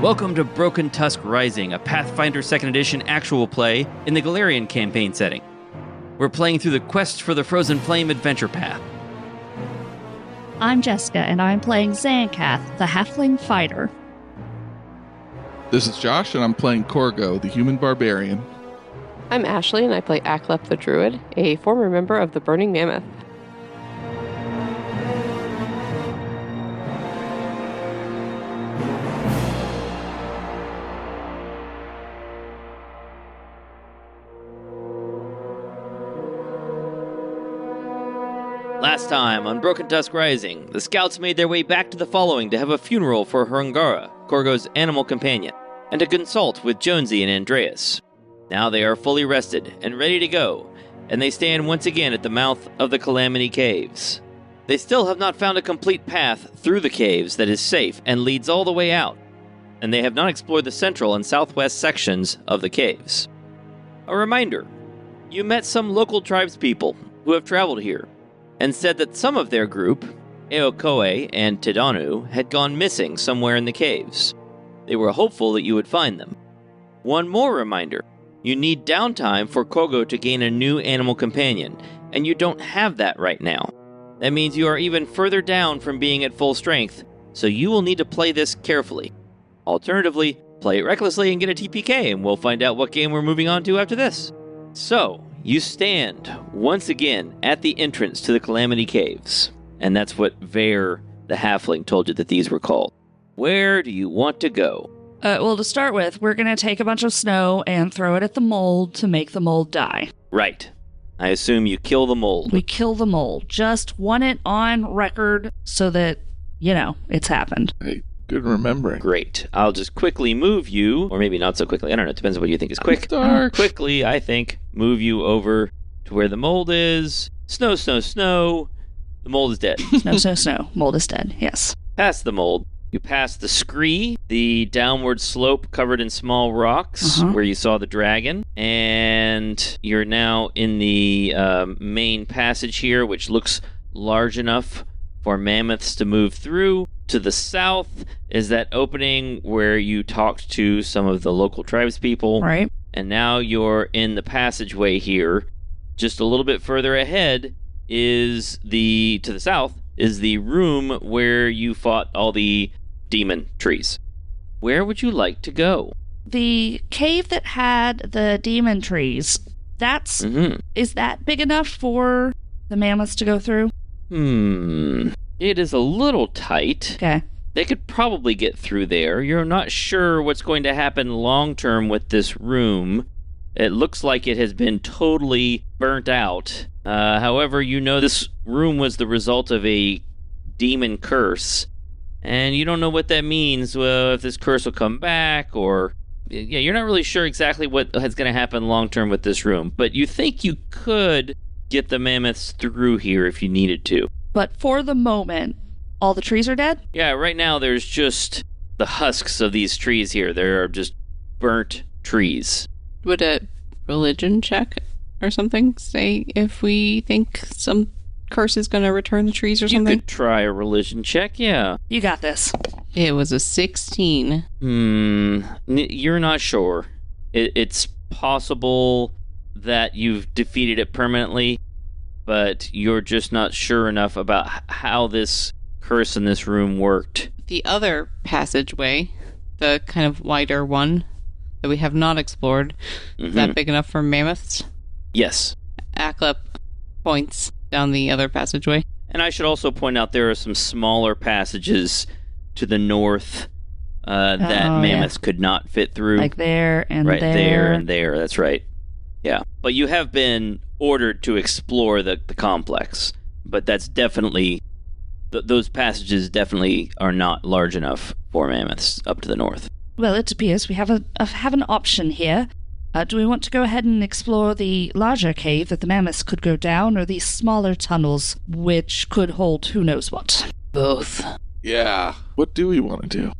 Welcome to Broken Tusk Rising, a Pathfinder 2nd Edition actual play in the Galarian campaign setting. We're playing through the Quest for the Frozen Flame adventure path. I'm Jessica, and I'm playing Zancath, the Halfling Fighter. This is Josh, and I'm playing Corgo, the Human Barbarian. I'm Ashley, and I play Aklep the Druid, a former member of the Burning Mammoth. Last time on Broken Tusk Rising, the scouts made their way back to the Following to have a funeral for Hungara, Corgo's animal companion, and to consult with Jonesy and Andreas. Now they are fully rested and ready to go, and they stand once again at the mouth of the Calamity Caves. They still have not found a complete path through the caves that is safe and leads all the way out, and they have not explored the central and southwest sections of the caves. A reminder, you met some local tribespeople who have traveled here, and said that some of their group, Eokoe and Tidanu, had gone missing somewhere in the caves. They were hopeful that you would find them. One more reminder, you need downtime for Kogo to gain a new animal companion, and you don't have that right now. That means you are even further down from being at full strength, so you will need to play this carefully. Alternatively, play it recklessly and get a TPK, and we'll find out what game we're moving on to after this. So, you stand, once again, at the entrance to the Calamity Caves. And that's what Vare, the halfling, told you that these were called. Where do you want to go? Well, to start with, we're going to take a bunch of snow and throw it at the mold to make the mold die. Right. I assume you kill the mold. We kill the mold. Just want it on record so that, it's happened. Hey, good remembering. Great. I'll just quickly move you, or maybe not so quickly. I don't know. It depends on what you think is quick. Dark. Quickly, I think, move you over to where the mold is. Snow, snow, snow. The mold is dead. Snow, snow, snow. Mold is dead. Yes. Past the mold. You pass the scree, the downward slope covered in small rocks where you saw the dragon, and you're now in the main passage here, which looks large enough for mammoths to move through. To the south is that opening where you talked to some of the local tribespeople. Right. And now you're in the passageway here. Just a little bit further ahead is to the south, is the room where you fought all the demon trees. Where would you like to go? The cave that had the demon trees, is that big enough for the mammoths to go through? It is a little tight. Okay. They could probably get through there. You're not sure what's going to happen long term with this room. It looks like it has been totally burnt out. However, this room was the result of a demon curse. And you don't know what that means, if this curse will come back, or... Yeah, you're not really sure exactly what is going to happen long term with this room. But you think you could get the mammoths through here if you needed to. But for the moment, all the trees are dead? Yeah, right now there's just the husks of these trees here. There are just burnt trees. Would a religion check or something say if we think some curse is going to return the trees or something? You could try a religion check, yeah. You got this. It was a 16. You're not sure. It's possible that you've defeated it permanently, but you're just not sure enough about how this curse in this room worked. The other passageway, the kind of wider one that we have not explored, is that big enough for mammoths? Yes. Aklep points down the other passageway. And I should also point out there are some smaller passages to the north that mammoths could not fit through. Like there and right there. There and there, that's right. Yeah. But you have been ordered to explore the complex. But that's definitely... those passages definitely are not large enough for mammoths up to the north. Well, it appears we have an option here. Do we want to go ahead and explore the larger cave that the mammoths could go down, or these smaller tunnels which could hold who knows what? Both. Yeah. What do we want to do?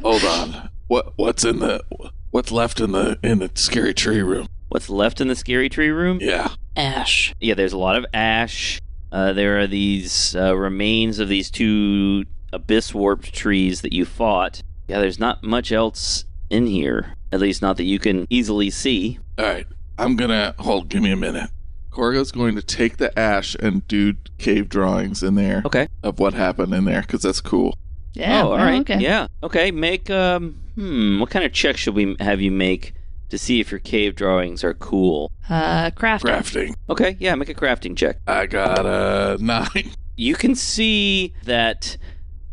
Hold on. What's left in the scary tree room? What's left in the scary tree room? Yeah. Ash. Yeah, there's a lot of ash. There are these remains of these two abyss warped trees that you fought. Yeah, there's not much else in here. At least not that you can easily see. All right. Give me a minute. Corgo's going to take the ash and do cave drawings in there. Okay. Of what happened in there, because that's cool. Yeah. all right. Okay. Yeah. Okay. Make what kind of check should we have you make to see if your cave drawings are cool? Crafting. Okay. Yeah. Make a crafting check. I got a 9. You can see that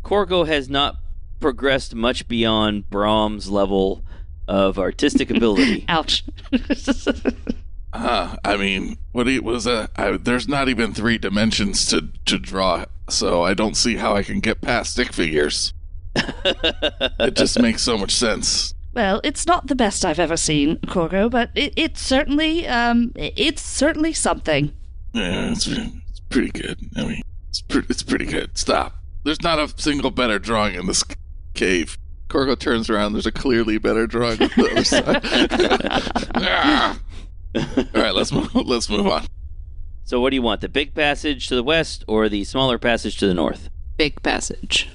Corgo has not progressed much beyond Brahms' level of artistic ability. Ouch. I mean, there's not even 3 dimensions to draw, so I don't see how I can get past stick figures. It just makes so much sense. Well, it's not the best I've ever seen, Corgo, but it's certainly something. Yeah, it's pretty good. I mean, it's pretty good. Stop. There's not a single better drawing in this cave. Corgo turns around. There's a clearly better drawing on the other side. All right, let's move on. So what do you want? The big passage to the west or the smaller passage to the north? Big passage.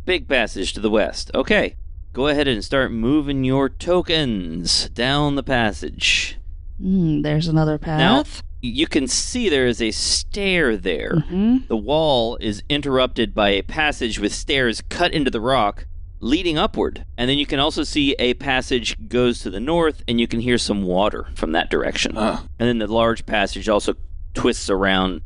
Big passage to the west. Okay. Go ahead and start moving your tokens down the passage. There's another path. Now, you can see there is a stair there. Mm-hmm. The wall is interrupted by a passage with stairs cut into the rock leading upward. And then you can also see a passage goes to the north, and you can hear some water from that direction. And then the large passage also twists around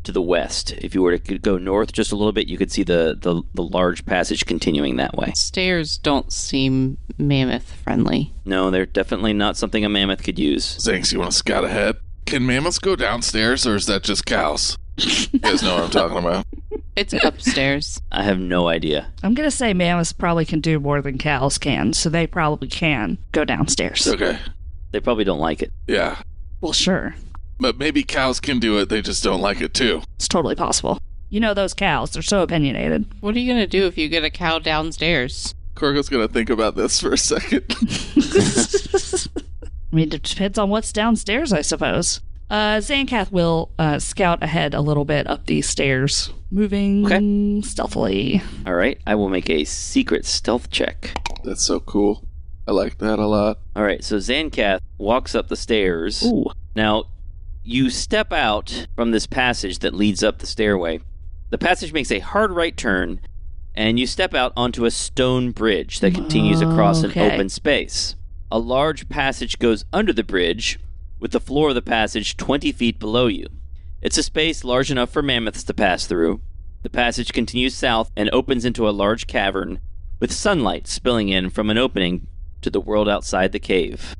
to the west. If you were to go north just a little bit, you could see the large passage continuing that way. Stairs don't seem mammoth-friendly. No, they're definitely not something a mammoth could use. Zanks, you want to scout ahead? Can mammoths go downstairs, or is that just cows? You guys know what I'm talking about. It's upstairs. I have no idea. I'm going to say mammoths probably can do more than cows can, so they probably can go downstairs. Okay. They probably don't like it. Yeah. Well, sure. But maybe cows can do it, they just don't like it too. It's totally possible. You know those cows, they're so opinionated. What are you going to do if you get a cow downstairs? Corgo's going to think about this for a second. I mean, it depends on what's downstairs, I suppose. Zancath will scout ahead a little bit up these stairs, moving stealthily. All right, I will make a secret stealth check. That's so cool. I like that a lot. All right, so Zancath walks up the stairs. Ooh. Now, you step out from this passage that leads up the stairway. The passage makes a hard right turn, and you step out onto a stone bridge that continues across an open space. A large passage goes under the bridge, with the floor of the passage 20 feet below you. It's a space large enough for mammoths to pass through. The passage continues south and opens into a large cavern, with sunlight spilling in from an opening to the world outside the cave.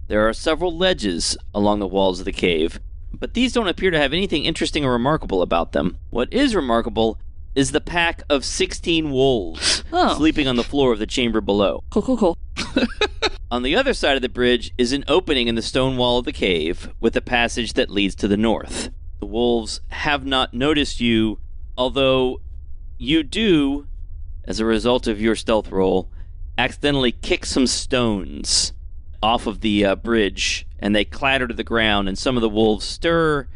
There are several ledges along the walls of the cave, but these don't appear to have anything interesting or remarkable about them. What is remarkable is the pack of 16 wolves sleeping on the floor of the chamber below. Cool. On the other side of the bridge is an opening in the stone wall of the cave with a passage that leads to the north. The wolves have not noticed you, although you do, as a result of your stealth roll, accidentally kick some stones off of the bridge, and they clatter to the ground, and some of the wolves stir,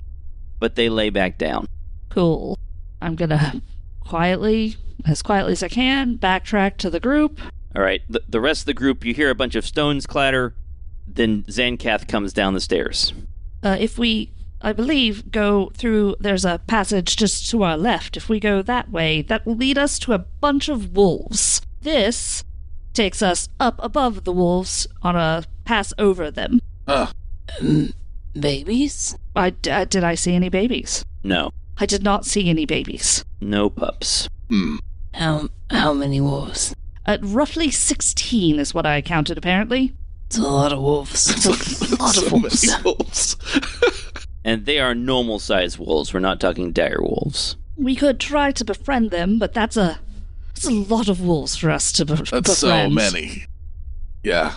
but they lay back down. Cool. I'm gonna quietly as I can, backtrack to the group. All right, the rest of the group, you hear a bunch of stones clatter, then Zancath comes down the stairs. If we, I believe, go through, there's a passage just to our left. If we go that way, that will lead us to a bunch of wolves. This takes us up above the wolves on a pass over them. Babies? Did I see any babies? No. I did not see any babies. No pups. How many wolves? Roughly 16 is what I counted, apparently. It's a lot of wolves. It's a lot of wolves. And they are normal-sized wolves. We're not talking dire wolves. We could try to befriend them, but that's a lot of wolves for us to befriend. That's so many. Yeah.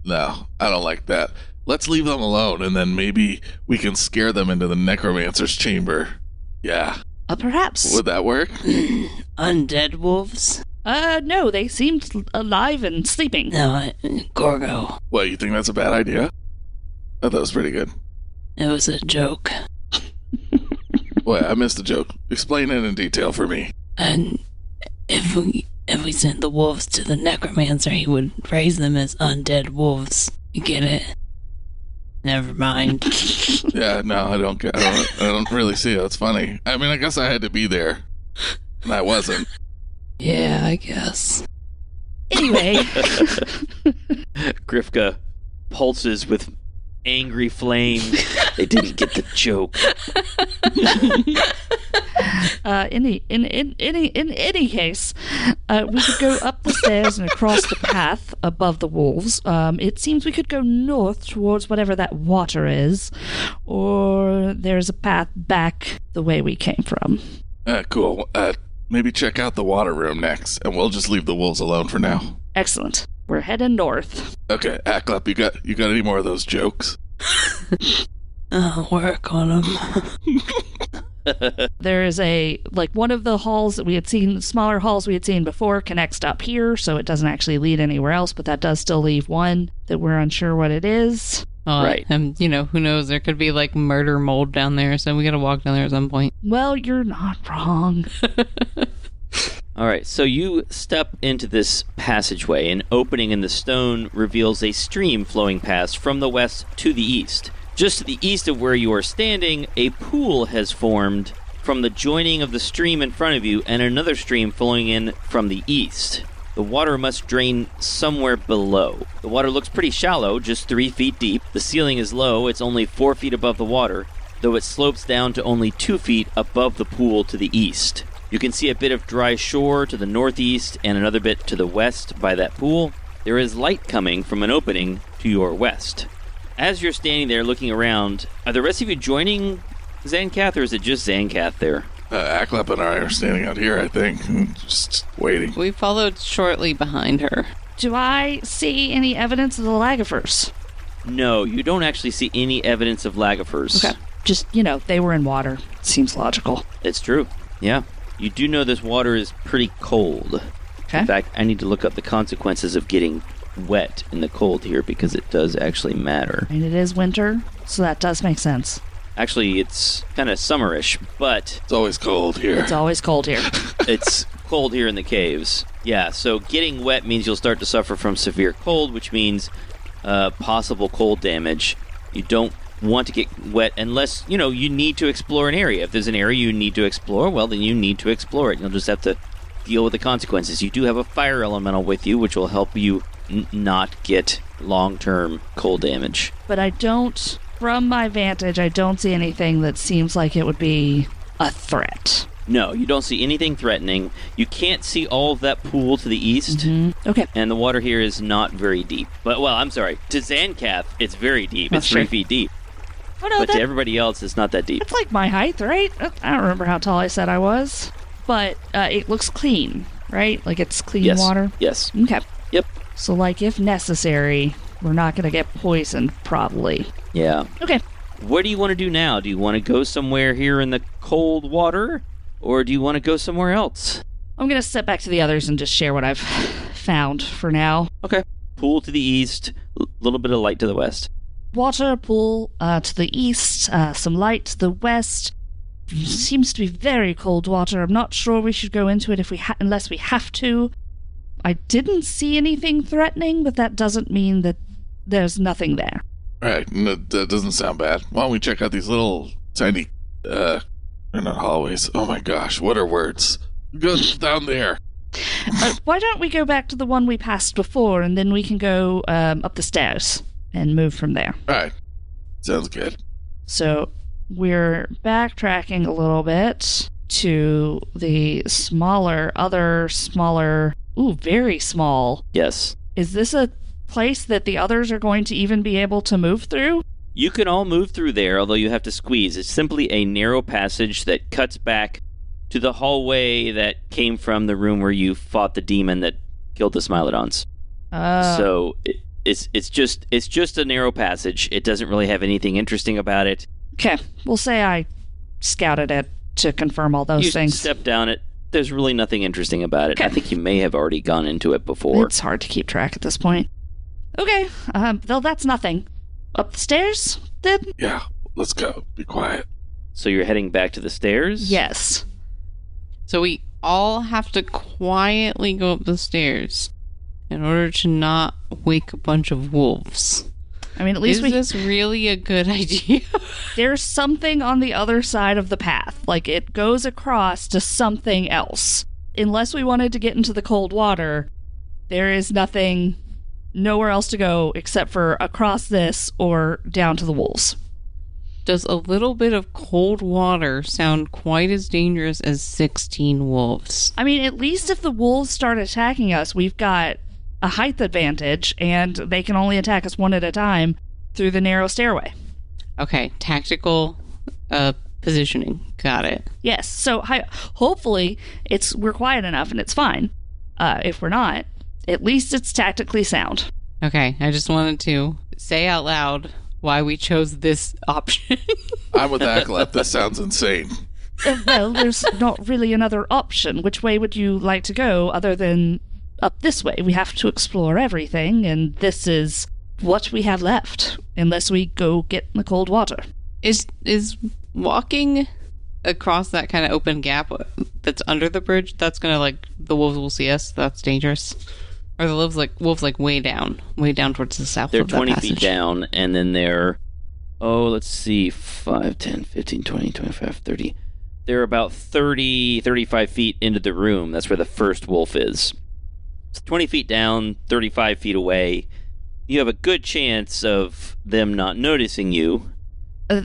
No, I don't like that. Let's leave them alone, and then maybe we can scare them into the necromancer's chamber. Yeah. Perhaps. Would that work? Undead wolves? No, they seemed alive and sleeping. No, Gorgo. What, you think that's a bad idea? I thought that was pretty good. It was a joke. Wait, I missed the joke. Explain it in detail for me. And if if we sent the wolves to the necromancer, he would raise them as undead wolves. You get it? Never mind. Yeah, no, I don't really see it. It's funny. I mean, I guess I had to be there, and I wasn't. Yeah, I guess. Anyway. Grifka pulses with angry flame. They didn't get the joke. In any case, we could go up the stairs and across the path above the wolves. It seems we could go north towards whatever that water is, or there's a path back the way we came from. Cool. Maybe check out the water room next, and we'll just leave the wolves alone for now. Excellent. We're heading north. Okay, Aklep, you got any more of those jokes? I'll work on them. There is one of the halls that we had seen, smaller halls we had seen before, connects up here, so it doesn't actually lead anywhere else, but that does still leave one that we're unsure what it is. Right. And, who knows? There could be, murder mold down there, so we gotta walk down there at some point. Well, you're not wrong. All right, so you step into this passageway. An opening in the stone reveals a stream flowing past from the west to the east. Just to the east of where you are standing, a pool has formed from the joining of the stream in front of you and another stream flowing in from the east. The water must drain somewhere below. The water looks pretty shallow, just 3 feet deep. The ceiling is low, it's only 4 feet above the water, though it slopes down to only 2 feet above the pool to the east. You can see a bit of dry shore to the northeast and another bit to the west by that pool. There is light coming from an opening to your west. As you're standing there looking around, are the rest of you joining Zancath, or is it just Zancath there? Aklep and I are standing out here, I think, just waiting. We followed shortly behind her. Do I see any evidence of the Lagavers? No, you don't actually see any evidence of Lagavers. Okay. Just, they were in water. Seems logical. It's true. Yeah. You do know this water is pretty cold. Okay. In fact, I need to look up the consequences of getting wet in the cold here because it does actually matter. And it is winter, so that does make sense. Actually, it's kind of summerish, but It's always cold here. It's always cold here. it's cold here in the caves. Yeah, so getting wet means you'll start to suffer from severe cold, which means possible cold damage. You don't want to get wet unless, you need to explore an area. If there's an area you need to explore, well, then you need to explore it. You'll just have to deal with the consequences. You do have a fire elemental with you, which will help you not get long-term cold damage. But from my vantage, I don't see anything that seems like it would be a threat. No, you don't see anything threatening. You can't see all of that pool to the east. Mm-hmm. Okay. And the water here is not very deep. But, I'm sorry. To Zancath, it's very deep. That's It's 3 true. feet deep. Oh, no, But to everybody else, it's not that deep. It's like my height, right? I don't remember how tall I said I was. But it looks clean, right? Like it's clean Yes. water? Yes. Okay. Yep. So, if necessary, we're not going to get poisoned, probably. Yeah. Okay. What do you want to do now? Do you want to go somewhere here in the cold water? Or do you want to go somewhere else? I'm going to step back to the others and just share what I've found for now. Okay. Pool to the east, a little bit of light to the west. Water pool to the east, some light to the west. Seems to be very cold water. I'm not sure we should go into it unless we have to. I didn't see anything threatening, but that doesn't mean that there's nothing there. Right, that doesn't sound bad. Why don't we check out these little tiny, they're not hallways. Oh my gosh, what are words? Go down there. Why don't we go back to the one we passed before, and then we can go up the stairs and move from there. All right, sounds good. So we're backtracking a little bit to the other smaller, very small. Yes. Is this a place that the others are going to even be able to move through? You can all move through there, although you have to squeeze. It's simply a narrow passage that cuts back to the hallway that came from the room where you fought the demon that killed the Smilodons. So it's just a narrow passage. It doesn't really have anything interesting about it. Okay, we'll say I scouted it to confirm all those You things. step down it. There's really nothing interesting about it. Okay. I think you may have already gone into it before. It's hard to keep track at this point. Okay, though that's nothing. Up the stairs, then? Yeah, let's go. Be quiet. So you're heading back to the stairs? Yes. So we all have to quietly go up the stairs in order to not wake a bunch of wolves. I mean, at least Is this really a good idea? There's something on the other side of the path. Like, it goes across to something else. Unless we wanted to get into the cold water, there is nowhere else to go except for across this or down to the wolves. Does a little bit of cold water sound quite as dangerous as 16 wolves? I mean, at least if the wolves start attacking us, we've got a height advantage, and they can only attack us one at a time through the narrow stairway. Okay, tactical positioning. Got it. Yes, so hopefully we're quiet enough and it's fine. If we're not, at least it's tactically sound. Okay, I just wanted to say out loud why we chose this option. I'm with Aklep. This sounds insane. Well, there's not really another option. Which way would you like to go other than up this way? We have to explore everything, and this is what we have left, unless we go get in the cold water. Is walking across that kind of open gap that's under the bridge, that's gonna, like, the wolves will see us? That's dangerous? Or the wolves way down towards the south They're of that 20 passage? feet down, and then they're, let's see, 5, 10, 15, 20, 25, 30. They're about 30, 35 feet into the room. That's where the first wolf is. It's 20 feet down, 35 feet away. You have a good chance of them not noticing you.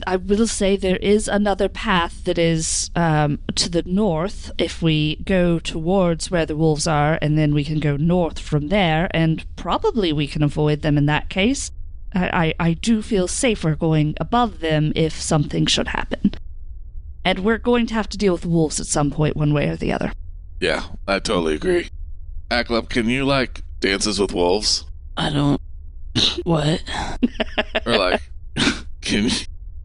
I will say there is another path that is to the north if we go towards where the wolves are, and then we can go north from there, and probably we can avoid them in that case. I do feel safer going above them if something should happen. And we're going to have to deal with the wolves at some point, one way or the other. Yeah, I totally agree. Aklep, can you, like, dances with wolves? I don't. What? Or, like, can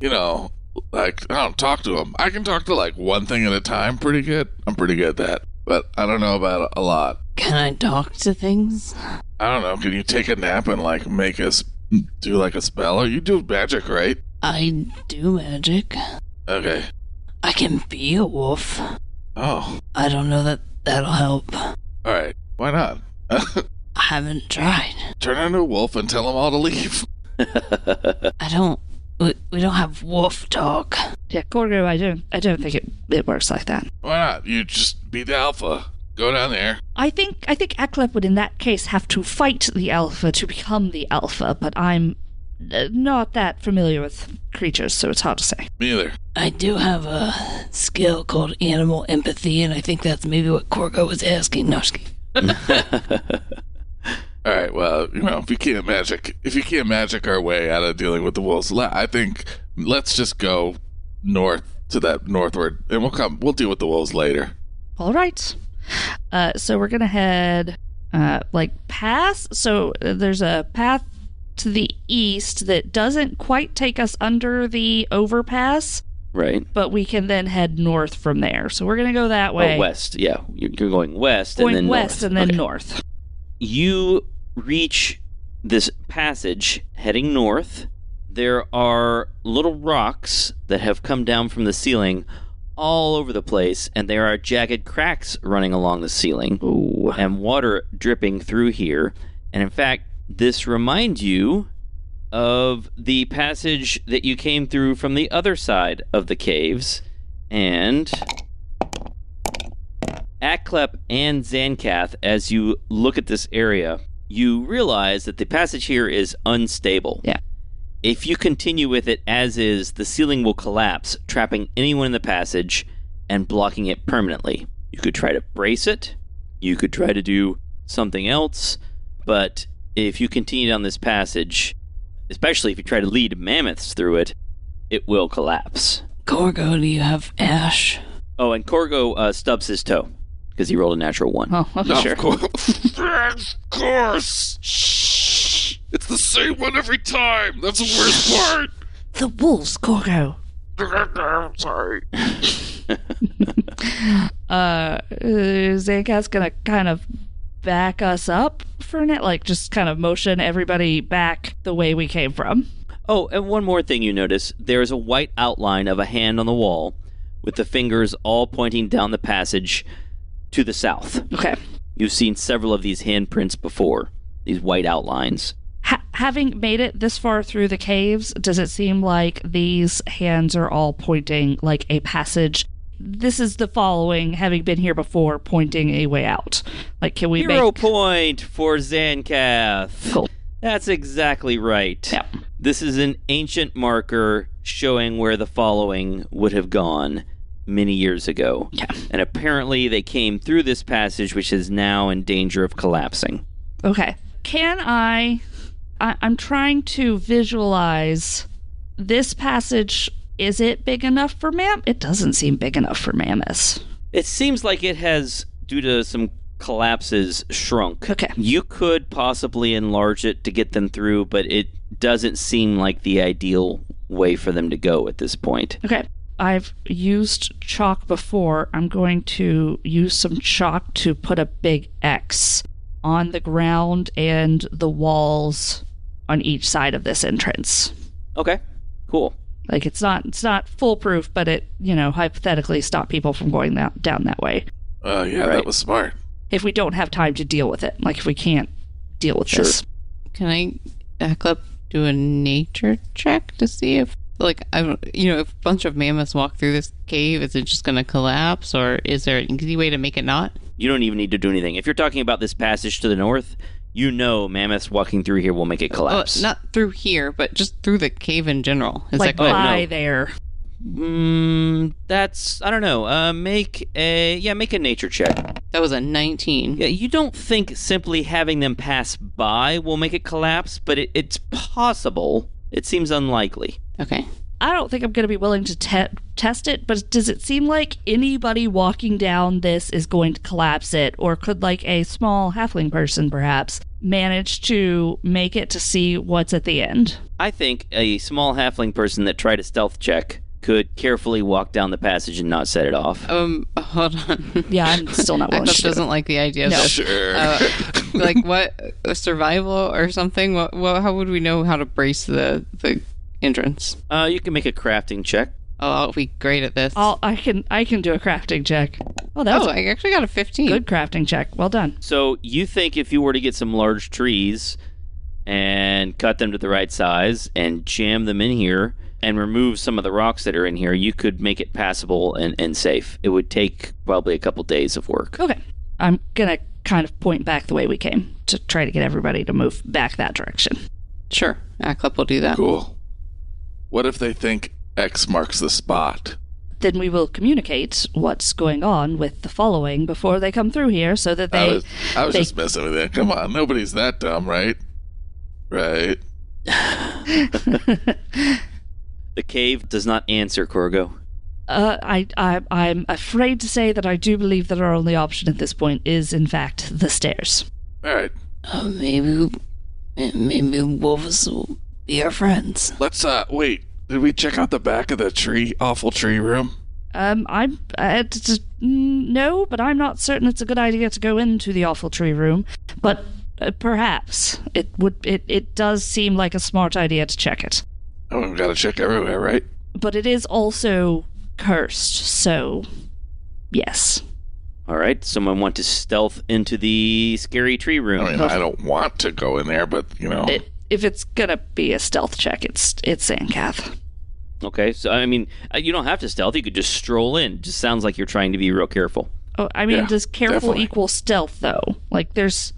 you know, like, I don't talk to them. I can talk to, like, one thing at a time pretty good. I'm pretty good at that. But I don't know about it a lot. Can I talk to things? I don't know. Can you take a nap and, like, make us do, like, a spell? Or you do magic, right? I do magic. Okay. I can be a wolf. Oh. I don't know that that'll help. Alright. Why not? I haven't tried. Turn into a wolf and tell them all to leave. I don't. We don't have wolf talk. Yeah, Corgo, I don't think it works like that. Why not? You just be the alpha. Go down there. I think Aklep would in that case have to fight the alpha to become the alpha, but I'm not that familiar with creatures, so it's hard to say. Me either. I do have a skill called animal empathy, and I think that's maybe what Corgo was asking. No, just kidding. All right, well, you know, if you can't magic our way out of dealing with the wolves, I think let's just go north to that northward, and we'll deal with the wolves later. All right. So we're gonna head past. So there's a path to the east that doesn't quite take us under the overpass. Right. But we can then head north from there. So we're gonna go that way. Oh, west. Yeah, you're going west Going and then west north. and then Okay. north. You reach this passage heading north. There are little rocks that have come down from the ceiling all over the place, and there are jagged cracks running along the ceiling. Ooh. And water dripping through here. And in fact, this reminds you of the passage that you came through from the other side of the caves. And Aklep and Zancath, as you look at this area, you realize that the passage here is unstable. Yeah. If you continue with it as is, the ceiling will collapse, trapping anyone in the passage and blocking it permanently. You could try to brace it. You could try to do something else. But if you continue down this passage, especially if you try to lead mammoths through it, it will collapse. Corgo, do you have ash? Oh, and Corgo stubs his toe because he rolled a natural 1. Oh, okay, No, sure. of course. Shh. It's the same one every time. That's the worst part. The wolves, Corgo. I'm sorry. Zancath's gonna kind of back us up for a minute, like just kind of motion everybody back the way we came from. Oh, and one more thing you notice. There's a white outline of a hand on the wall with the fingers all pointing down the passage to the south. Okay. You've seen several of these handprints before, these white outlines. Having made it this far through the caves, does it seem like these hands are all pointing like a passage? This is the following, having been here before, pointing a way out. Like, can we Hero point for Zancath. Cool. That's exactly right. Yep. This is an ancient marker showing where the following would have gone many years ago. Yeah. And apparently they came through this passage, which is now in danger of collapsing. Okay. Can I'm trying to visualize this passage. Is it big enough for It doesn't seem big enough for Mammoths. It seems like it has, due to some collapses, shrunk. Okay. You could possibly enlarge it to get them through, but it doesn't seem like the ideal way for them to go at this point. Okay. I've used chalk before. I'm going to use some chalk to put a big X on the ground and the walls on each side of this entrance. Okay, cool. Like, it's not foolproof, but it, hypothetically stop people from going down that way. Oh, yeah, Right. that was smart. If we don't have time to deal with it. Like, if we can't deal with Sure. this. Can I, Aclip, do a nature check to see if, like, if a bunch of mammoths walk through this cave, is it just going to collapse, or is there an easy way to make it not? You don't even need to do anything. If you're talking about this passage to the north, mammoths walking through here will make it collapse. Not through here, but just through the cave in general. Is Like, that good? by no. there. That's, I don't know. Make a nature check. That was a 19. Yeah, you don't think simply having them pass by will make it collapse, but it's possible. It seems unlikely. Okay. I don't think I'm going to be willing to test it, but does it seem like anybody walking down this is going to collapse it? Or could, like, a small halfling person, perhaps, manage to make it to see what's at the end? I think a small halfling person that tried a stealth check could carefully walk down the passage and not set it off. Hold on. Yeah, I'm still not willing to Aclip do it. doesn't like the idea of No. this. Sure. Like, what? Survival or something? How would we know how to brace the entrance? You can make a crafting check. Oh, I'll be great at this. I can do a crafting check. Oh, that was I actually got a 15. a good crafting check. Well done. So you think if you were to get some large trees and cut them to the right size and jam them in here and remove some of the rocks that are in here, you could make it passable and safe. It would take probably a couple days of work. Okay. I'm going to kind of point back the way we came to try to get everybody to move back that direction. Sure. Aclip will do that. Cool. What if they think X marks the spot? Then we will communicate what's going on with the following before they come through here so that I they... was they- just messing with you. Come on, nobody's that dumb, right? Right. The cave does not answer, Corgo. I'm afraid to say that I do believe that our only option at this point is, in fact, the stairs. All right. Maybe wolves will be our friends. Let's wait. Did we check out the back of the awful tree room? No, but I'm not certain it's a good idea to go into the awful tree room. But perhaps it does seem like a smart idea to check it. Oh, we've got to check everywhere, right? But it is also cursed, so yes. All right, someone want to stealth into the scary tree room? I mean, I don't want to go in there, but If it's gonna be a stealth check, it's Zancath. Okay, so I mean, you don't have to stealth. You could just stroll in. It just sounds like you're trying to be real careful. Oh, I mean, Yeah, does careful definitely. equal stealth though? Like, there's,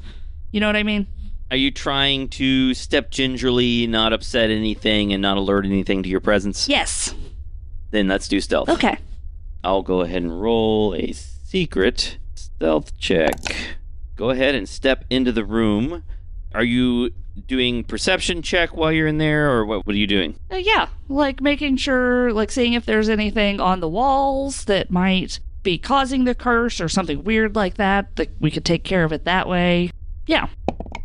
you know what I mean? Are you trying to step gingerly, not upset anything, and not alert anything to your presence? Yes. Then let's do stealth. Okay. I'll go ahead and roll a secret stealth check. Go ahead and step into the room. Are you doing perception check while you're in there, or what are you doing? Yeah, like making sure, like seeing if there's anything on the walls that might be causing the curse or something weird like that we could take care of it that way. Yeah.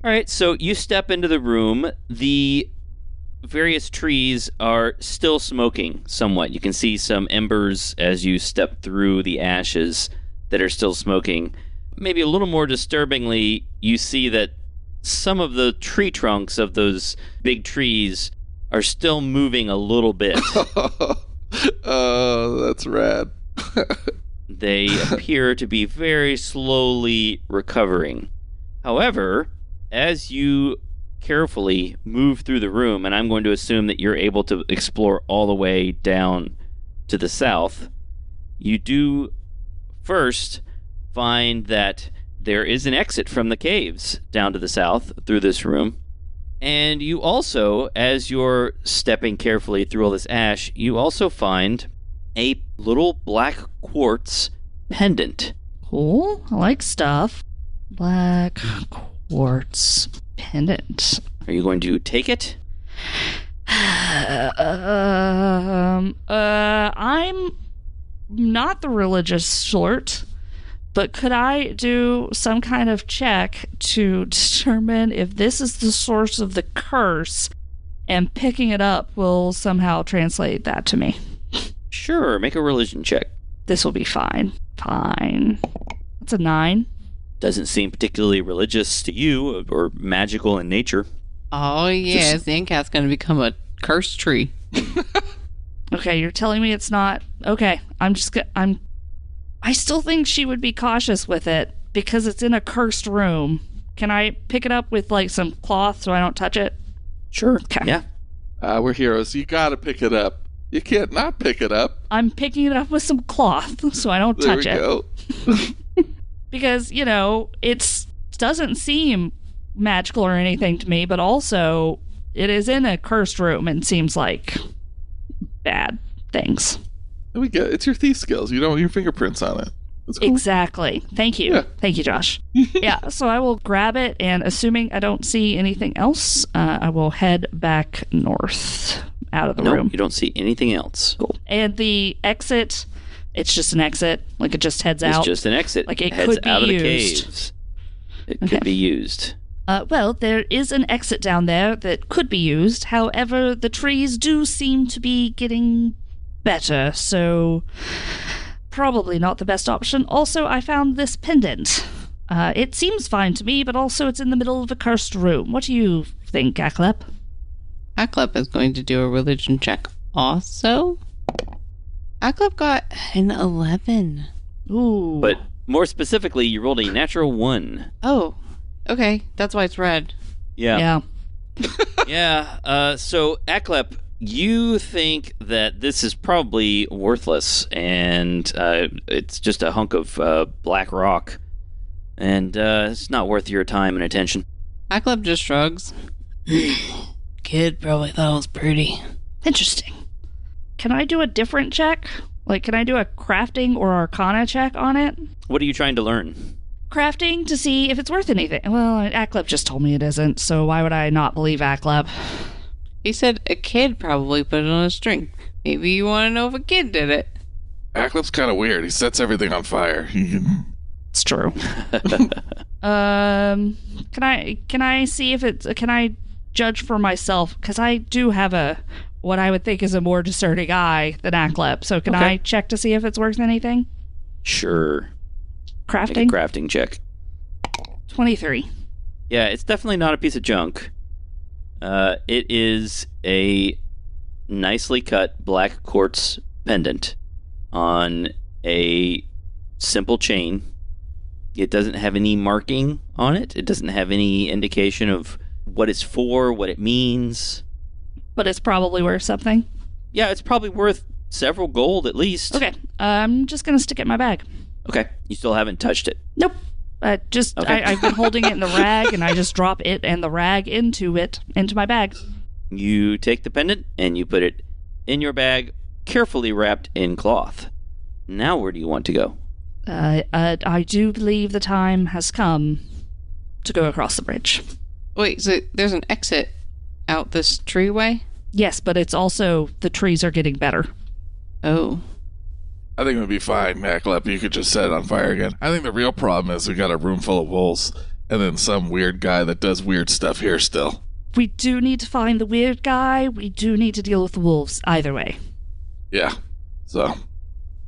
All right, so you step into the room. The various trees are still smoking somewhat. You can see some embers as you step through the ashes that are still smoking. Maybe a little more disturbingly, you see that some of the tree trunks of those big trees are still moving a little bit. Oh, that's rad. They appear to be very slowly recovering. However, as you carefully move through the room, and I'm going to assume that you're able to explore all the way down to the south, you do first find that there is an exit from the caves down to the south through this room. And you also, as you're stepping carefully through all this ash, you also find a little black quartz pendant. Cool. I like stuff. Black quartz pendant. Are you going to take it? I'm not the religious sort, but could I do some kind of check to determine if this is the source of the curse, and picking it up will somehow translate that to me? Sure, make a religion check. This will be fine. Fine. That's a 9. Doesn't seem particularly religious to you or magical in nature. Oh, yeah. Sandcat's going to become a cursed tree. Okay, you're telling me it's not. Okay, I still think she would be cautious with it because it's in a cursed room. Can I pick it up with like some cloth so I don't touch it? Sure. Okay. Yeah. We're heroes. You gotta pick it up. You can't not pick it up. I'm picking it up with some cloth so I don't touch it. There we go. Because, it doesn't seem magical or anything to me, but also it is in a cursed room and seems like bad things. There we go. It's your thief skills. You don't want your fingerprints on it. That's cool. Exactly. Thank you. Yeah. Thank you, Josh. Yeah, so I will grab it, and assuming I don't see anything else, I will head back north out of the room. You don't see anything else. Cool. And the exit, it's just an exit? Like it just heads out? It's just an exit. Like it heads could be out of the used. caves. It Okay. could be used. Well, there is an exit down there that could be used. However, the trees do seem to be getting better, so probably not the best option. Also, I found this pendant. It seems fine to me, but also it's in the middle of a cursed room. What do you think, Aklep? Aklep is going to do a religion check also. Aklep got an 11. Ooh. But more specifically, you rolled a natural 1. Oh, okay. That's why it's red. Yeah. Yeah. Yeah. So, Aklep, you think that this is probably worthless, and it's just a hunk of black rock, and it's not worth your time and attention. Aklep just shrugs. Kid probably thought it was pretty. Interesting. Can I do a different check? Like, can I do a crafting or arcana check on it? What are you trying to learn? Crafting to see if it's worth anything. Well, Aklep just told me it isn't, so why would I not believe Aklep? He said a kid probably put it on a string. Maybe you want to know if a kid did it. Acklep's kind of weird. He sets everything on fire. It's true. Can I see if it's... Can I judge for myself? Because I do have what I would think is a more discerning eye than Aklep. So can Okay. I check to see if it's worth anything? Sure. Crafting? Make a crafting check. 23. Yeah, it's definitely not a piece of junk. It is a nicely cut black quartz pendant on a simple chain. It doesn't have any marking on it. It doesn't have any indication of what it's for, what it means. But it's probably worth something. Yeah, it's probably worth several gold at least. Okay. I'm just going to stick it in my bag. Okay. You still haven't touched it. Nope. Okay. I've been holding it in the rag, and I just drop it and the rag into my bag. You take the pendant and you put it in your bag, carefully wrapped in cloth. Now where do you want to go? I do believe the time has come to go across the bridge. Wait, so there's an exit out this treeway? Yes, but it's also the trees are getting better. Oh. I think it would be fine, Aklep. You could just set it on fire again. I think the real problem is we got a room full of wolves and then some weird guy that does weird stuff here still. We do need to find the weird guy. We do need to deal with the wolves. Either way. Yeah. So,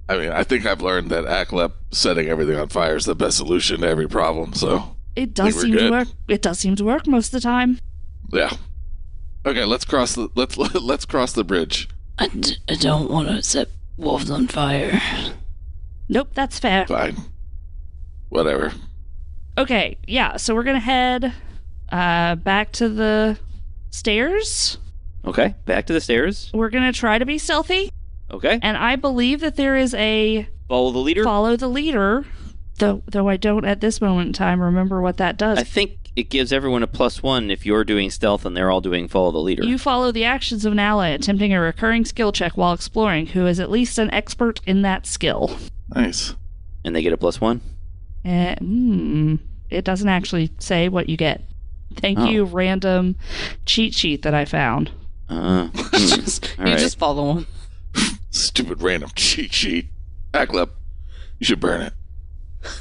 I think I've learned that Aklep setting everything on fire is the best solution to every problem, so It does we're seem to good. work. It does seem to work most of the time. yeah. Okay, let's cross the bridge. I don't want to set wolves on fire. Nope, that's fair. Fine. Whatever. Okay, yeah, so we're gonna head back to the stairs. Okay, back to the stairs. We're gonna try to be stealthy, Okay. and I believe that there is a Follow the leader. follow the leader, though I don't at this moment in time remember what that does. I think it gives everyone a +1 if you're doing stealth and they're all doing follow the leader. You follow the actions of an ally attempting a recurring skill check while exploring who is at least an expert in that skill. Nice. And they get a +1? It doesn't actually say what you get. Thank Oh. you, random cheat sheet that I found. All You right. just follow him. Stupid random cheat sheet. Acklep, you should burn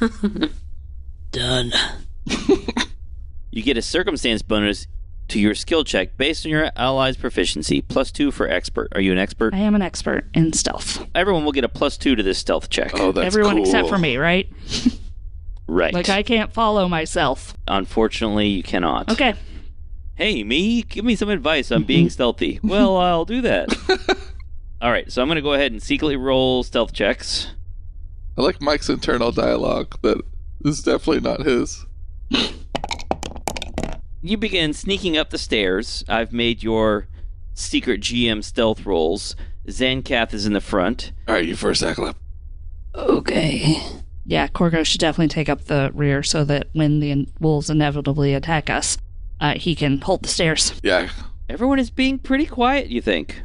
it. Done. You get a circumstance bonus to your skill check based on your ally's proficiency. +2 for expert. Are you an expert? I am an expert in stealth. Everyone will get a +2 to this stealth check. Oh, that's Everyone cool. except for me, right? Right. Like, I can't follow myself. Unfortunately, you cannot. Okay. Hey, me, give me some advice on being stealthy. Well, I'll do that. All right, so I'm going to go ahead and secretly roll stealth checks. I like Mike's internal dialogue that is definitely not his. You begin sneaking up the stairs. I've made your secret GM stealth rolls. Zancath is in the front. All right, you first, Acklep. Okay. Yeah, Corgo should definitely take up the rear so that when the wolves inevitably attack us, he can hold the stairs. Yeah. Everyone is being pretty quiet, you think.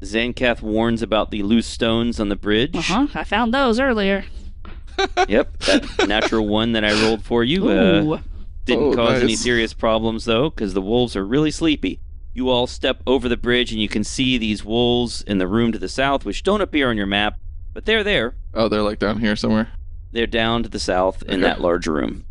Zancath warns about the loose stones on the bridge. I found those earlier. Yep, that natural one that I rolled for you. Ooh. Didn't cause any nice. serious problems, though, because the wolves are really sleepy. You all step over the bridge, and you can see these wolves in the room to the south, which don't appear on your map, but they're there. Oh, they're like down here somewhere. They're down to the south in that large room.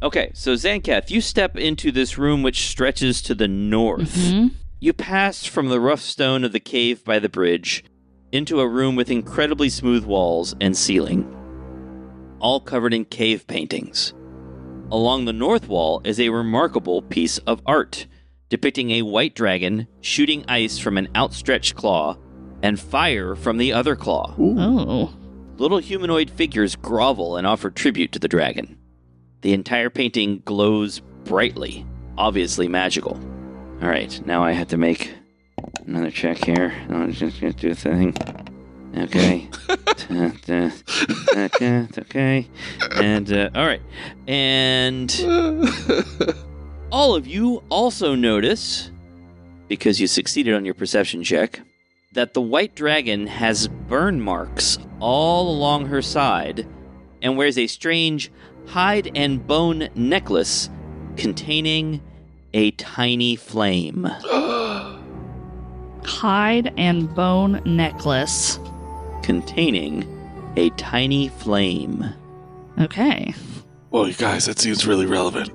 Okay, so Zancath, you step into this room which stretches to the north. Mhm. You pass from the rough stone of the cave by the bridge into a room with incredibly smooth walls and ceiling, all covered in cave paintings. Along the north wall is a remarkable piece of art depicting a white dragon shooting ice from an outstretched claw and fire from the other claw. Oh. Little humanoid figures grovel and offer tribute to the dragon. The entire painting glows brightly, obviously magical. All right, now I have to make another check here. I'm just going to do a thing. Okay. Okay. And, all right. And all of you also notice, because you succeeded on your perception check, that the white dragon has burn marks all along her side and wears a strange hide and bone necklace containing a tiny flame. Hide and bone necklace. Containing a tiny flame. Okay. Whoa, you guys, that seems really relevant.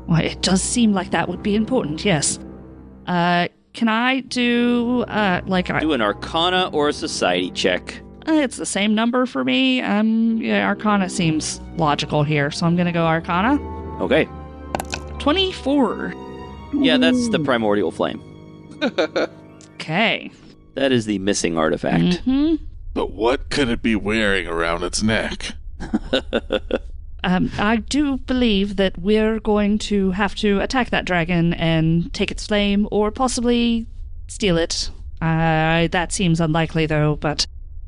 Well, it does seem like that would be important, yes. Can I do, Do an Arcana or a Society check. it's the same number for me. Yeah, Arcana seems logical here, so I'm gonna go Arcana. Okay. 24. Yeah, that's the primordial flame. Okay. That is the missing artifact. Mm-hmm. But what could it be wearing around its neck? I do believe that we're going to have to attack that dragon and take its flame, or possibly steal it. That seems unlikely, though, but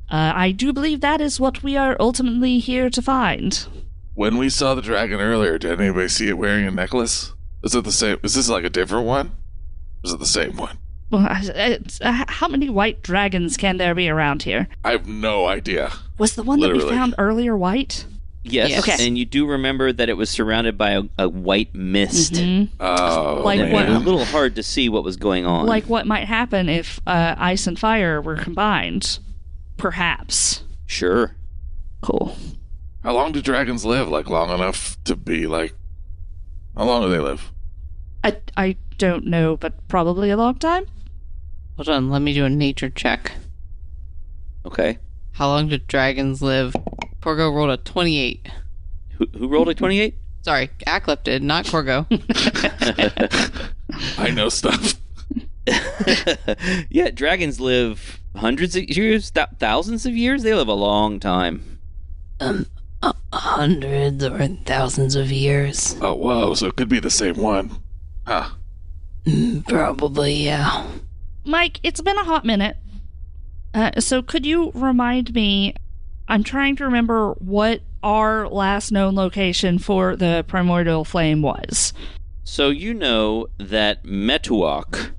I do believe that is what we are ultimately here to find. When we saw the dragon earlier, did anybody see it wearing a necklace? Is it the same? Is this like a different one? Or is it the same one? Well, how many white dragons can there be around here? I have no idea. Was the one that Literally. we found earlier white? Yes, Yeah, okay. and you do remember that it was surrounded by a white mist. Mhm. Oh, Like It what- was a man. little hard to see what was going on. Like what might happen if ice and fire were combined. Perhaps. Sure. Cool. How long do dragons live? Like, long enough to be like... How long do they live? I don't know, but probably a long time? Hold on, let me do a nature check. Okay. How long do dragons live? Corgo rolled a 28. Who rolled a 28? Sorry, Acklep did, not Corgo. I know stuff. Yeah, dragons live hundreds of years, thousands of years. They live a long time. Hundreds or thousands of years. Oh, whoa, so it could be the same one. Huh. Probably, yeah. Mike, it's been a hot minute. So could you remind me, I'm trying to remember what our last known location for the primordial flame was. So you know that Metuok,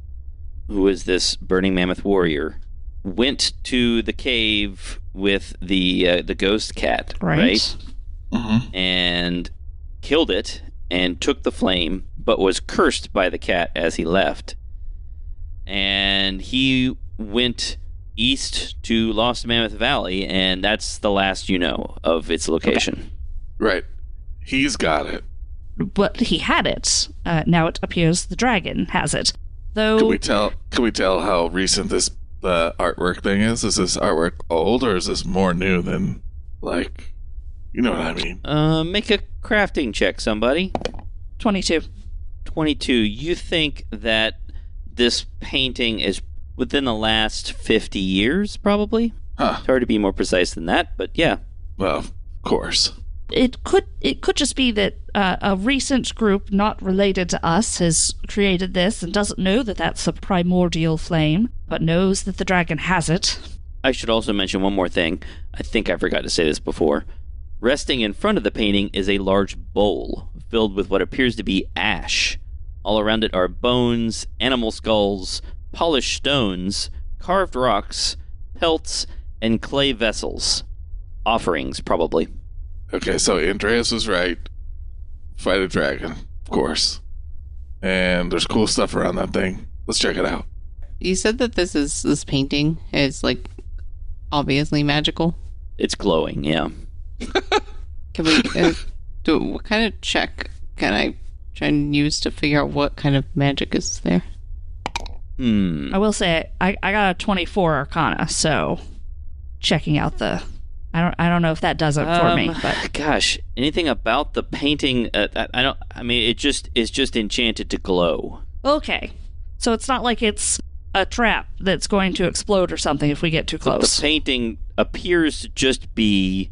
who is this burning mammoth warrior, went to the cave with the ghost cat, right? Mm-hmm. And killed it and took the flame, but was cursed by the cat as he left. And he went east to Lost Mammoth Valley, and that's the last you know of its location. Right. He's got it. But he had it. Now it appears the dragon has it. Though, Can we tell how recent this artwork thing is? Is this artwork old, or is this more new than, like, you know what I mean? Make a crafting check, somebody. 22. 22. You think that this painting is within the last 50 years, probably? Huh. It's hard to be more precise than that, but yeah. Well, of course. It could just be that a recent group not related to us has created this and doesn't know that that's a primordial flame, but knows that the dragon has it. I should also mention one more thing. I think I forgot to say this before. Resting in front of the painting is a large bowl filled with what appears to be ash. All around it are bones, animal skulls, polished stones, carved rocks, pelts, and clay vessels. Offerings, probably. Okay, so Andreas was right. Fight a dragon, of course. And there's cool stuff around that thing. Let's check it out. You said that this painting is like obviously magical. It's glowing, yeah. Can we what kind of check can I try and use to figure out what kind of magic is there? I will say I got a 24 Arcana, so checking out the I don't know if that does it for me, but gosh, anything about the painting? It just is just enchanted to glow. okay. So it's not like it's a trap that's going to explode or something if we get too But close. the painting appears to just be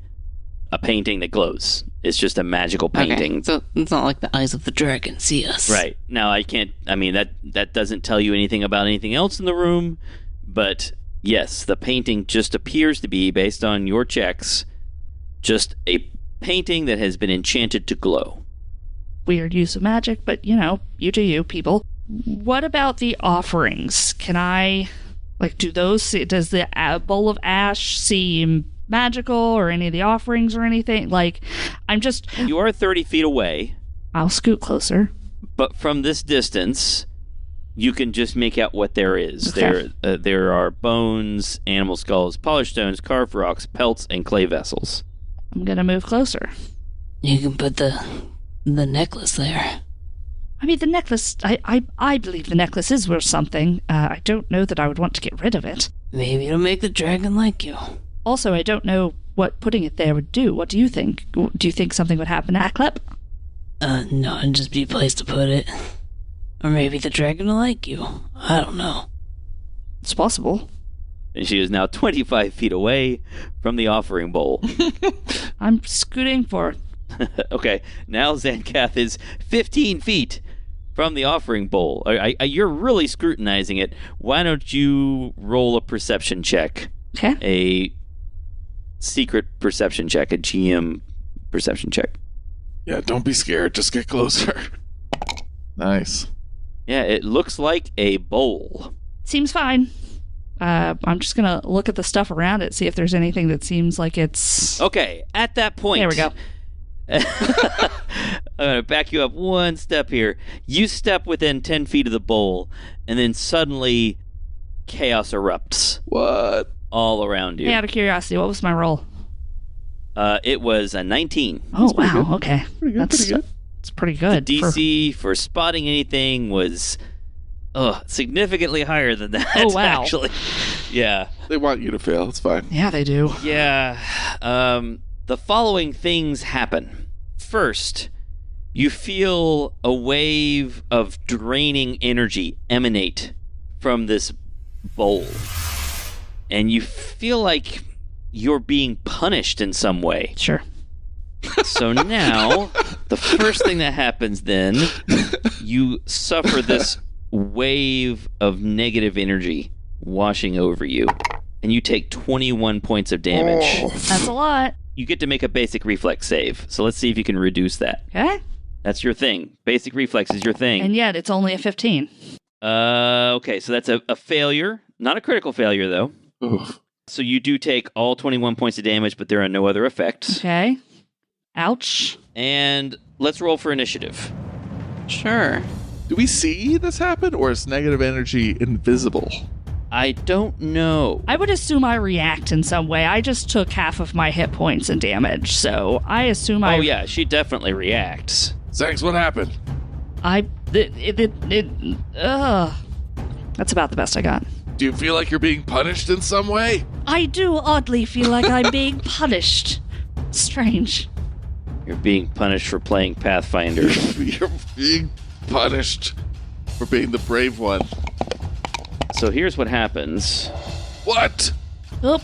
a painting that glows. It's just a magical painting. Okay, so it's not like the Eyes of the dragon see us. Right. Now, that doesn't tell you anything about anything else in the room, but yes, the painting just appears to be, based on your checks, just a painting that has been enchanted to glow. Weird use of magic, but you do you, people. What about the offerings? Can I, does the bowl of ash seem magical, or any of the offerings or anything? You are 30 feet away, I'll scoot closer. but from this distance, you can just make out what there is. Okay. There are bones, animal skulls, polished stones, carved rocks, pelts, and clay vessels. I'm gonna move closer. You can put the necklace there. I mean, the necklace, I believe the necklace is worth something. I don't know that I would want to get rid of it. Maybe it'll make the dragon like you. Also, I don't know what putting it there would do. What do you think? Do you think something would happen at Aklep? No, it'd just be a place to put it. Or maybe the dragon will like you. I don't know. It's possible. And she is now 25 feet away from the offering bowl. I'm scooting forward. Okay, now Zancath is 15 feet from the offering bowl. You're really scrutinizing it. Why don't you roll a perception check? Okay. A secret perception check, a GM perception check. Yeah, don't be scared. Just get closer. Nice. Yeah, it looks like a bowl. Seems fine. I'm just gonna look at the stuff around it, see if there's anything that seems like it's... Okay, at that point... There we go. I'm going to back you up one step here. You step within 10 feet of the bowl, and then suddenly chaos erupts What? all around you. Hey, out of curiosity, what was my roll? It was a 19. Oh, wow, okay. Pretty good, pretty good. It's pretty good. The DC for spotting anything was significantly higher than that. Oh, wow. Actually. Yeah. They want you to fail. It's fine. Yeah, they do. Yeah. The following things happen. First, you feel a wave of draining energy emanate from this bowl. And you feel like you're being punished in some way. Sure. So now, the first thing that happens then, you suffer this wave of negative energy washing over you, and you take 21 points of damage. That's a lot. You get to make a basic reflex save, so let's see if you can reduce that. Okay. That's your thing. Basic reflex is your thing. And yet, it's only a 15. Okay, so that's a failure. Not a critical failure, though. Oof. So you do take all 21 points of damage, but there are no other effects. Okay. Ouch. And let's roll for initiative. Sure. Do we see this happen, or is negative energy invisible? I don't know. I would assume I react in some way. I just took half of my hit points and damage, so I assume Oh, yeah, she definitely reacts. Zanx, what happened? That's about the best I got. Do you feel like you're being punished in some way? I do oddly feel like I'm being punished. Strange. You're being punished for playing Pathfinder. You're being punished for being the brave one. So here's what happens. What? Oop.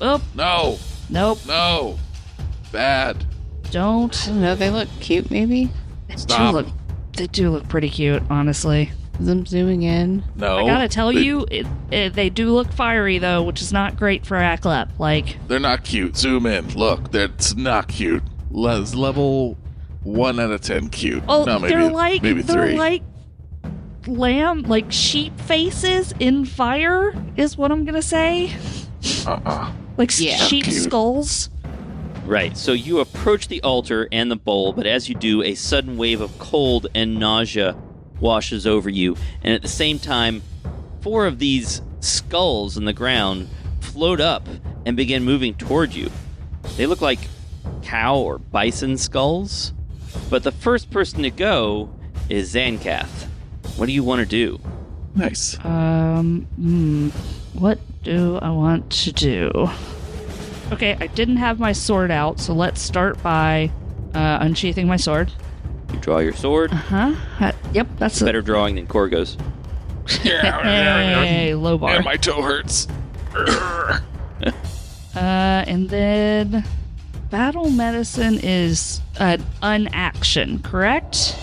Oop. No. Nope. No. Bad. Don't. I don't know. They look cute, maybe. Stop. They do look pretty cute, honestly. I'm zooming in. No. I gotta tell you, they do look fiery, though, which is not great for Aclep. Like, They're not cute. Zoom in. Look, it's not cute. Level 1 out of 10 cute. oh, No, maybe, maybe 3. they're like lamb, like sheep faces in fire, is what I'm gonna say. Like Yeah. sheep Cute. skulls. Right, so you approach the altar and the bowl, but as you do, a sudden wave of cold and nausea washes over you, and at the same time, 4 of these skulls in the ground float up and begin moving toward you. They look like cow or bison skulls, but the first person to go is Zancath. What do you want to do? Nice. What do I want to do? Okay, I didn't have my sword out, so let's start by unsheathing my sword. You draw your sword. Yep, that's Better drawing than Korgo's. Hey, low bar. And my toe hurts. And then battle medicine is an unaction, correct?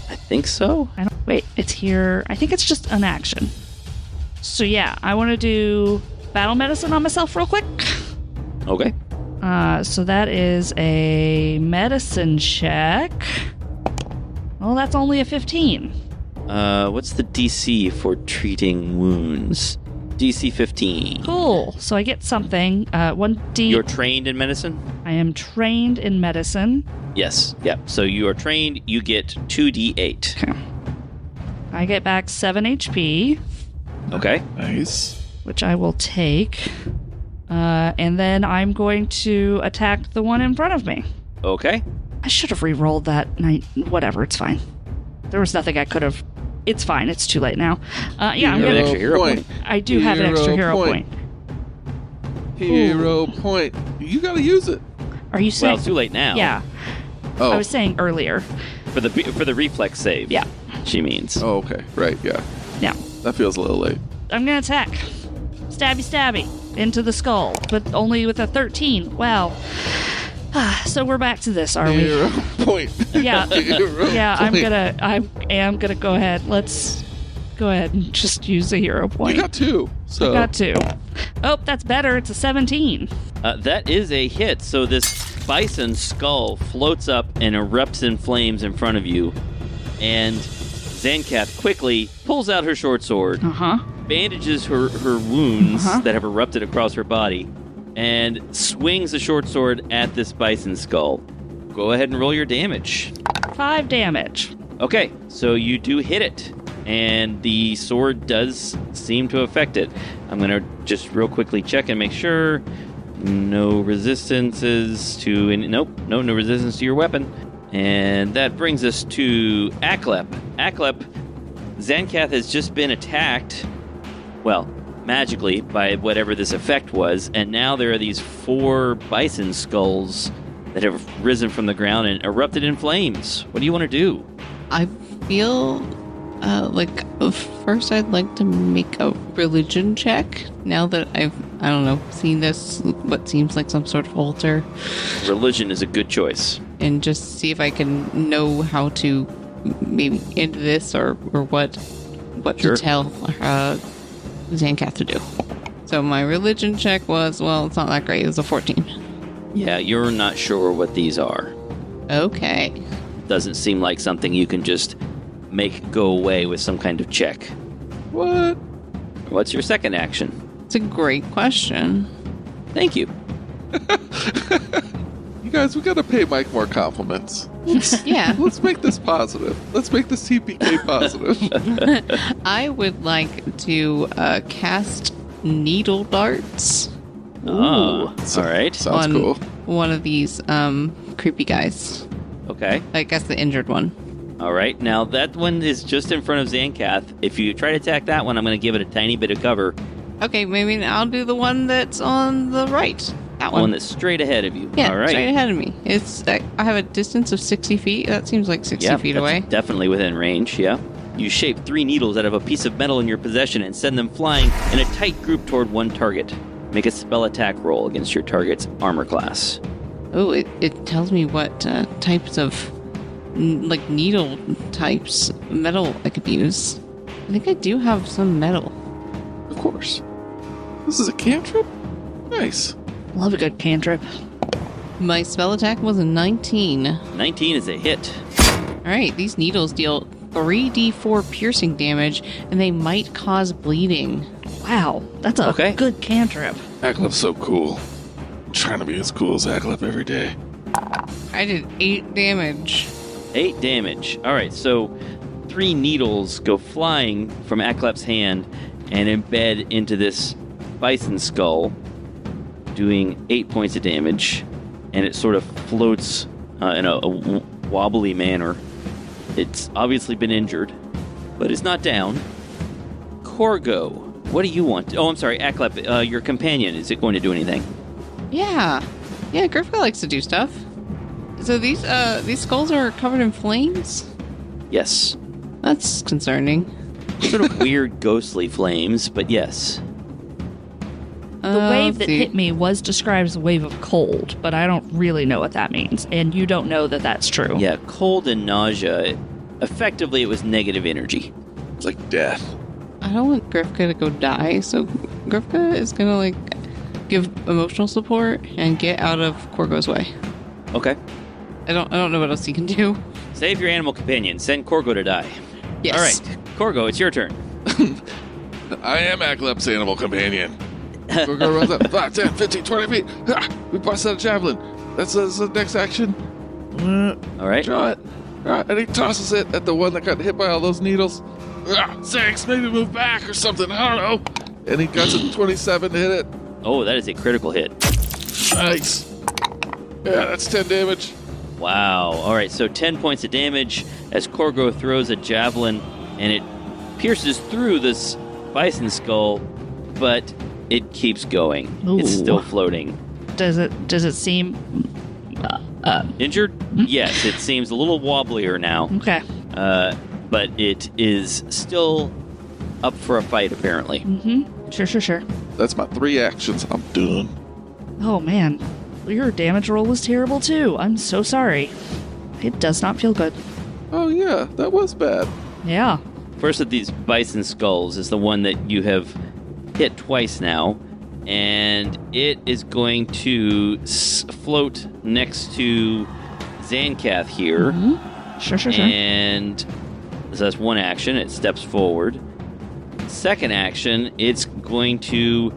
I think so. Wait, it's here. I think it's just an action. So yeah, I want to do battle medicine on myself real quick. Okay. So that is a medicine check. Well, that's only a 15. What's the DC for treating wounds? DC 15. Cool. So I get something. 1d. You're trained in medicine? I am trained in medicine. Yes. Yep. So you are trained. You get 2d8. Okay. I get back 7 HP, Okay. Nice. which I will take. And then I'm going to attack the one in front of me. Okay. I should have re-rolled that night. Whatever, it's fine. There was nothing I could have. It's fine. It's too late now. Yeah, I'm You have an gonna. extra hero point. I do have an extra hero point. Hero point. You gotta use it. Are you Well, saying? it's too late now. Yeah, Oh. I was saying earlier. For the reflex save. Yeah. She means. Oh, okay. Right, yeah. Yeah, That feels a little late. I'm gonna attack. Stabby, stabby into the skull, but only with a 13. Wow. So we're back to this, are we? Hero point. Yeah. Hero Yeah, point. I am gonna go ahead. Let's go ahead and just use a hero point. You got 2. So I got 2. Oh, that's better. It's a 17. That is a hit. So this bison skull floats up and erupts in flames in front of you. And Zancath quickly pulls out her short sword, bandages her wounds that have erupted across her body, and swings the short sword at this bison skull. Go ahead and roll your damage. 5 damage. Okay, so you do hit it, and the sword does seem to affect it. I'm going to just real quickly check and make sure. No resistances to any... Nope, no resistance to your weapon. And that brings us to Aclep. Aclep, Zancath has just been attacked, well, magically, by whatever this effect was, and now there are these 4 bison skulls that have risen from the ground and erupted in flames. What do you want to do? I feel like first I'd like to make a religion check now that I've I don't know, seen this, what seems like some sort of altar, Religion is a good choice. and just see if I can know how to maybe end this or what Sure. to tell Zancath to do. So my religion check was, well, it's not that great. It was a 14. Yeah, you're not sure what these are. Okay. Doesn't seem like something you can just make go away with some kind of check. What? What's your second action? It's a great question. Thank you. You guys, we gotta pay Mike more compliments. Yeah. Let's make this positive. Let's make this TPK positive. I would like to cast needle darts Oh, all right. Sounds on cool. one of these creepy guys. Okay. I guess the injured one. All right. Now, that one is just in front of Zancath. If you try to attack that one, I'm going to give it a tiny bit of cover. Okay, maybe I'll do the one that's on the right. That One one. that's straight ahead of you. Yeah, All right. straight ahead of me. It's I have a distance of 60 feet. That seems like 60 feet that's away. definitely within range, yeah. You shape 3 needles out of a piece of metal in your possession and send them flying in a tight group toward one target. Make a spell attack roll against your target's armor class. Oh, it tells me what types of like needle types metal I could use. I think I do have some metal. Of course. This is a cantrip? Nice. Love a good cantrip. My spell attack was a 19. 19 is a hit. All right, these needles deal 3d4 piercing damage, and they might cause bleeding. Wow, that's a Okay. good cantrip. Aglev's so cool. I'm trying to be as cool as Aglev every day. I did 8 damage. 8 damage. All right, so 3 needles go flying from Aklep's hand and embed into this bison skull, doing 8 points of damage, and it sort of floats in a wobbly manner. It's obviously been injured, but it's not down. Corgo, what do you want? Oh, I'm sorry, Aklep, your companion. Is it going to do anything? Yeah. Yeah, Grifka likes to do stuff. So these skulls are covered in flames? Yes. That's concerning. Sort of weird, ghostly flames, but yes. The wave let's that see. hit me was described as a wave of cold, but I don't really know what that means, and you don't know that that's true. Yeah, cold and nausea. Effectively, it was negative energy. It's like death. I don't want Grifka to go die, so Grifka is gonna like give emotional support and get out of Corgo's way. Okay. I don't know what else he can do. Save your animal companion. Send Corgo to die. Yes. All right, Corgo, it's your turn. I am Aglev's animal companion. We're gonna run up 5, 10, 15, 20 feet. Ha! We bust out a javelin. That's the next action. All right. Draw it. And he tosses it at the one that got hit by all those needles. Thanks, maybe move back or something. I don't know. And he got a 27 to hit it. Oh, that is a critical hit. Nice. Yeah, that's 10 damage. Wow. All right, so 10 points of damage as Corgo throws a javelin, and it pierces through this bison skull, but it keeps going. It's Ooh. still floating. Does it seem Injured? Yes, it seems a little wobblier now, okay? but it is still up for a fight, apparently. Sure. That's my 3 actions. I'm done. Oh man, your damage roll was terrible too. I'm so sorry. It does not feel good. Oh, yeah, that was bad. Yeah. First of these bison skulls is the one that you have hit twice now, and it is going to float next to Zancath here. Sure. And so that's one action. It steps forward. Second action, it's going to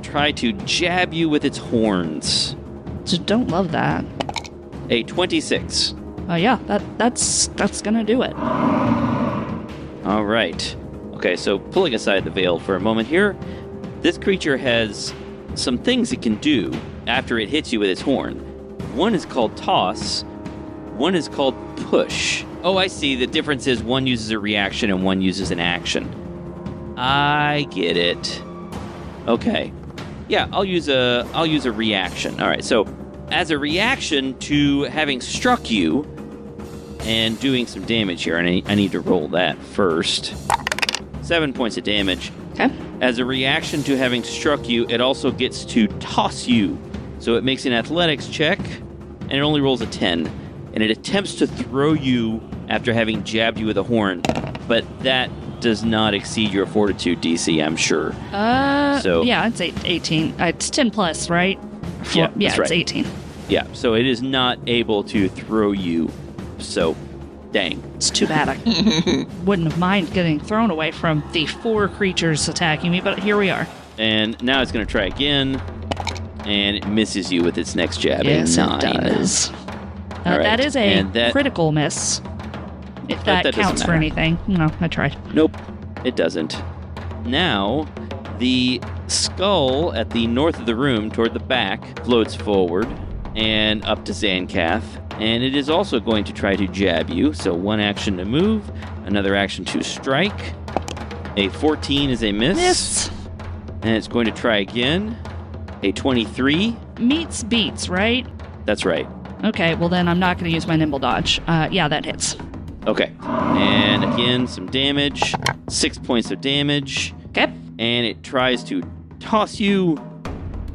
try to jab you with its horns. So don't love that. A 26. Yeah, that's gonna do it. All right. Okay, so pulling aside the veil for a moment here, this creature has some things it can do after it hits you with its horn. One is called toss. One is called push. Oh, I see. The difference is one uses a reaction and one uses an action. I get it. Okay. Yeah, I'll use a reaction. All right. So, as a reaction to having struck you and doing some damage here, and I need to roll that first. 7 points of damage. Okay. As a reaction to having struck you, it also gets to toss you. So it makes an athletics check, and it only rolls a 10. And it attempts to throw you after having jabbed you with a horn. But that does not exceed your fortitude DC, I'm sure. Yeah, it's 18. It's 10 plus, right? Yeah, yeah, that's it's right. 18. Yeah, so it is not able to throw you. So, dang. It's too bad. I wouldn't have minded getting thrown away from the 4 creatures attacking me, but here we are. And now it's going to try again, and it misses you with its next jab. Yes, a 9. it does. All right, that is a and that- critical miss. If that doesn't counts for matter. anything. No, I tried. Nope, it doesn't. Now, the skull at the north of the room toward the back floats forward and up to Zancath, and it is also going to try to jab you. So 1 action to move, another action to strike. A 14 is a miss. Miss. And it's going to try again. A 23. Meets beats, right? That's right. Okay, well then I'm not going to use my nimble dodge. Yeah, that hits. Okay. And again, some damage. 6 points of damage. Okay. And it tries to toss you.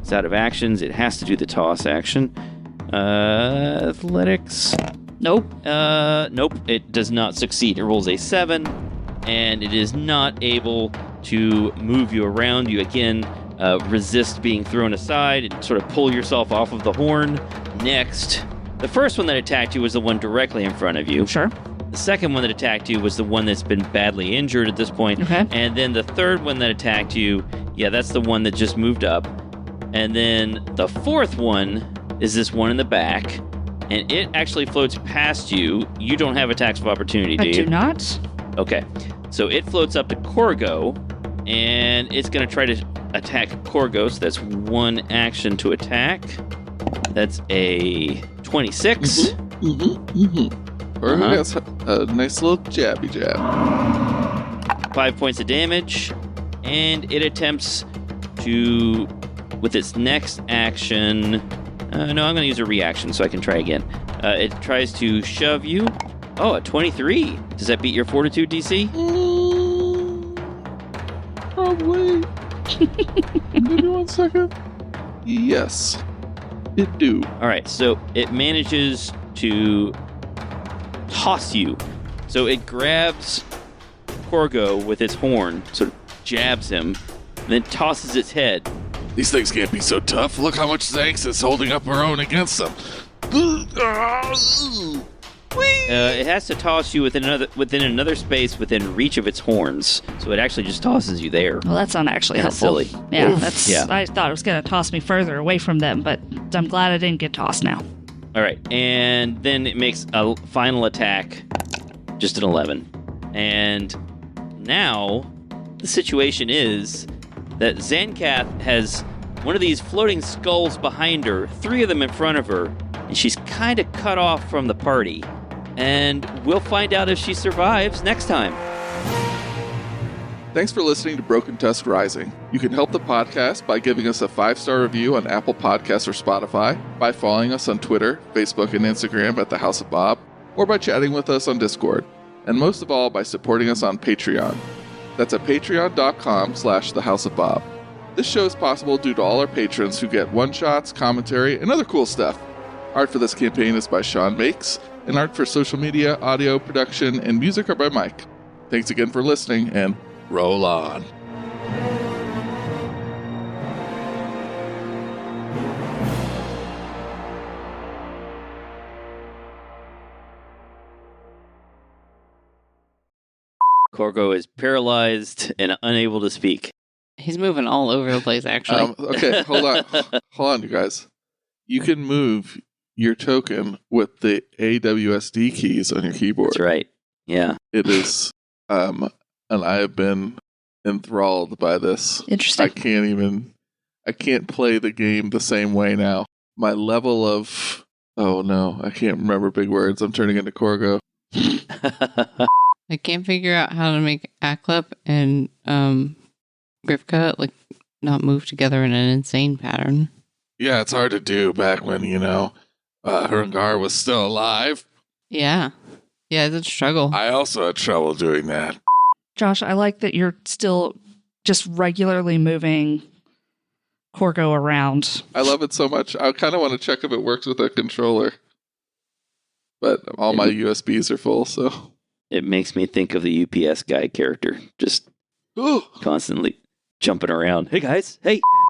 It's out of actions. It has to do the toss action. Athletics. Nope. Nope. It does not succeed. It rolls a 7. And it is not able to move you around. You again resist being thrown aside and sort of pull yourself off of the horn. Next, the first one that attacked you was the one directly in front of you. Sure. The second one that attacked you was the one that's been badly injured at this point. Okay. And then the third one that attacked you, yeah, that's the one that just moved up. And then the fourth one is this one in the back. And it actually floats past you. You don't have attacks of opportunity, do I you? do not. Okay. So it floats up to Corgo, and it's going to try to attack Corgo. So that's 1 action to attack. That's a 26. Or has a nice little jabby jab. 5 points of damage, and it attempts to, with its next action, no, I'm going to use a reaction so I can try again. It tries to shove you. Oh, a 23. Does that beat your fortitude DC? Probably. Give me 1 second. Yes, it do. All right, so it manages to toss you. So it grabs Corgo with its horn, sort of jabs him, and then tosses its head. These things can't be so tough. Look how much Zanx is holding up her own against them. It has to toss you within another space within reach of its horns. So it actually just tosses you there. Well, that's not actually Kinda helpful. silly. Yeah, Oof. Yeah. I thought it was going to toss me further away from them, but I'm glad I didn't get tossed now. All right, and then it makes a final attack, just an 11. And now the situation is that Zancath has one of these floating skulls behind her, 3 of them in front of her, and she's kind of cut off from the party. And we'll find out if she survives next time. Thanks for listening to Broken Tusk Rising. You can help the podcast by giving us a 5-star review on Apple Podcasts or Spotify, by following us on Twitter, Facebook, and Instagram at The House of Bob, or by chatting with us on Discord. And most of all, by supporting us on Patreon. That's at patreon.com/thehouseofbob. This show is possible due to all our patrons who get one-shots, commentary, and other cool stuff. Art for this campaign is by Sean Makes, and art for social media, audio, production, and music are by Mike. Thanks again for listening, and roll on. Corgo is paralyzed and unable to speak. He's moving all over the place, actually. Okay, hold on. Hold on, you guys. You can move your token with the AWSD keys on your keyboard. That's right. Yeah. It is, and I have been enthralled by this. Interesting. I can't play the game the same way now. My level of, oh no, I can't remember big words. I'm turning into Corgo. I can't figure out how to make Aklep and Grifka like not move together in an insane pattern. Yeah, it's hard to do back when, Hurungar was still alive. Yeah. Yeah, it's a struggle. I also had trouble doing that. Josh, I like that you're still just regularly moving Corgo around. I love it so much. I kind of want to check if it works with a controller. But all my USBs are full, so... It makes me think of the UPS guy character, just constantly jumping around. Hey, guys. Hey.